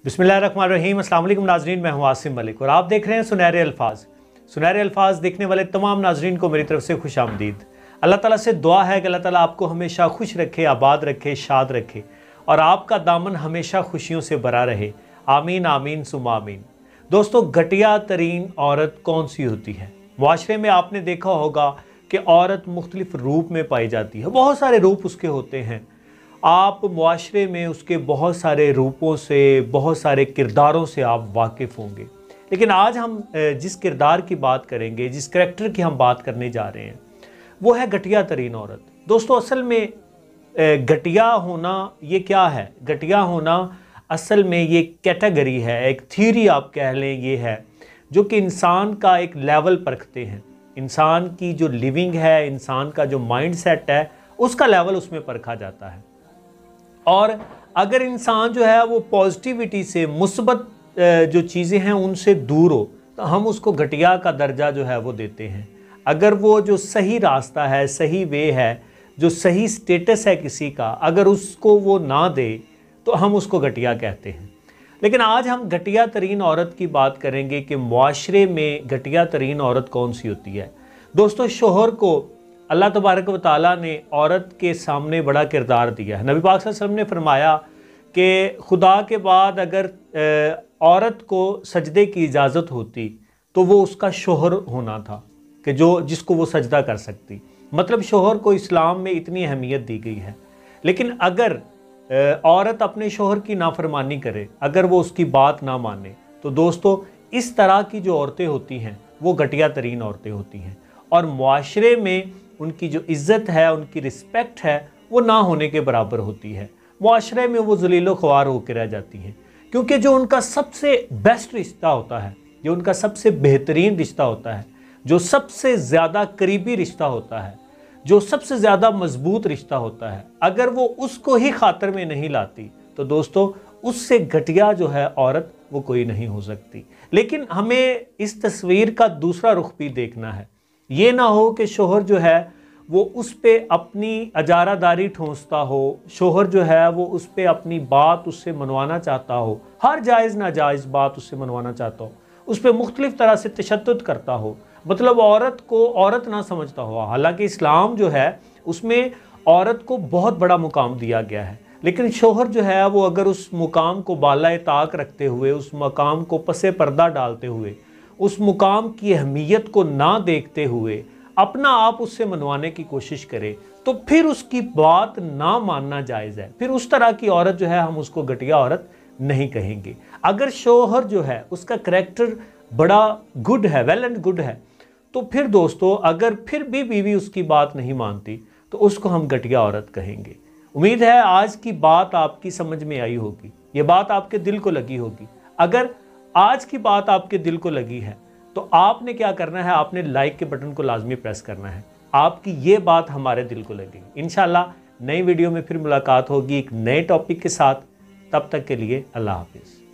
बिस्मिल्लाहिर्रहमानिर्रहीम। अस्सलाम वालेकुम नाज़रीन, मैं हूं आसिम मलिक और आप देख रहे हैं सुनहरे अल्फाज। सुनहरे अल्फाज देखने वाले तमाम नाज़रीन को मेरी तरफ से खुश आमदीद। अल्लाह ताला से दुआ है कि अल्लाह ताला आपको हमेशा खुश रखे, आबाद रखे, शाद रखे और आपका दामन हमेशा खुशियों से भरा रहे। आमीन आमीन सुम्मा आमीन। दोस्तों, घटिया तरीन औरत कौन सी होती है? मुआशरे में आपने देखा होगा कि औरत मुख्तलिफ रूप में पाई जाती है, बहुत सारे रूप उसके होते हैं। आप मुआशरे में उसके बहुत सारे रूपों से, बहुत सारे किरदारों से आप वाकिफ़ होंगे। लेकिन आज हम जिस किरदार की बात करेंगे, जिस करैक्टर की हम बात करने जा रहे हैं, वो है घटिया तरीन औरत। दोस्तों, असल में घटिया होना ये क्या है? घटिया होना असल में ये कैटेगरी है, एक थ्योरी आप कह लें, ये है जो कि इंसान का एक लेवल परखते हैं। इंसान की जो लिविंग है, इंसान का जो माइंड सेट है, उसका लेवल उसमें परखा जाता है। और अगर इंसान जो है वो पॉजिटिविटी से, मुस्बत जो चीज़ें हैं उनसे दूर हो, तो हम उसको घटिया का दर्जा जो है वो देते हैं। अगर वो जो सही रास्ता है, सही वे है, जो सही स्टेटस है किसी का, अगर उसको वो ना दे तो हम उसको घटिया कहते हैं। लेकिन आज हम घटिया तरीन औरत की बात करेंगे कि मुआशरे में घटिया तरीन औरत कौन सी होती है। दोस्तों, शोहर को अल्लाह तबारक व तआला ने औरत के सामने बड़ा किरदार दिया है। नबी पाक सल्लल्लाहु अलैहि वसल्लम ने फरमाया कि खुदा के बाद अगर औरत को सजदे की इजाज़त होती तो वो उसका शोहर होना था, कि जिसको वो सजदा कर सकती। मतलब शोहर को इस्लाम में इतनी अहमियत दी गई है। लेकिन अगर औरत अपने शोहर की नाफरमानी करे, अगर वो उसकी बात ना माने, तो दोस्तों इस तरह की जो औरतें होती हैं वो घटिया तरीन औरतें होती हैं। और मुआशरे में उनकी जो इज़्ज़त है, उनकी रिस्पेक्ट है, वो ना होने के बराबर होती है। मुआशरे में वो ज़लील ख्वार होकर रह जाती हैं, क्योंकि जो उनका सबसे बेस्ट रिश्ता होता है, जो उनका सबसे बेहतरीन रिश्ता होता है, जो सबसे ज़्यादा करीबी रिश्ता होता है, जो सबसे ज़्यादा मजबूत रिश्ता होता है, अगर वो उसको ही खातर में नहीं लाती तो दोस्तों उससे घटिया जो है औरत वो कोई नहीं हो सकती। लेकिन हमें इस तस्वीर का दूसरा रुख भी देखना है। ये ना हो कि शोहर जो है वो उस पे अपनी अजारादारी ठोंसता हो, शोहर जो है वो उस पे अपनी बात उससे मनवाना चाहता हो, हर जायज़ नाजायज़ बात उससे मनवाना चाहता हो, उस पे मुख्तलिफ तरह से तशद्दुद करता हो, मतलब औरत को औरत ना समझता हो। हालांकि इस्लाम जो है उसमें औरत को बहुत बड़ा मुकाम दिया गया है, लेकिन शोहर जो है वो अगर उस मुकाम को बालाए ताक रखते हुए, उस मुकाम को पसे पर्दा डालते हुए, उस मुकाम की अहमियत को ना देखते हुए अपना आप उससे मनवाने की कोशिश करे, तो फिर उसकी बात ना मानना जायज़ है। फिर उस तरह की औरत जो है हम उसको घटिया औरत नहीं कहेंगे। अगर शोहर जो है उसका करैक्टर बड़ा गुड है, वेल एंड गुड है, तो फिर दोस्तों अगर फिर भी बीवी उसकी बात नहीं मानती तो उसको हम घटिया औरत कहेंगे। उम्मीद है आज की बात आपकी समझ में आई होगी, ये बात आपके दिल को लगी होगी। अगर आज की बात आपके दिल को लगी है तो आपने क्या करना है, आपने लाइक के बटन को लाजमी प्रेस करना है। आपकी ये बात हमारे दिल को लगेगी। इंशाल्लाह नई वीडियो में फिर मुलाकात होगी एक नए टॉपिक के साथ। तब तक के लिए अल्लाह हाफिज़।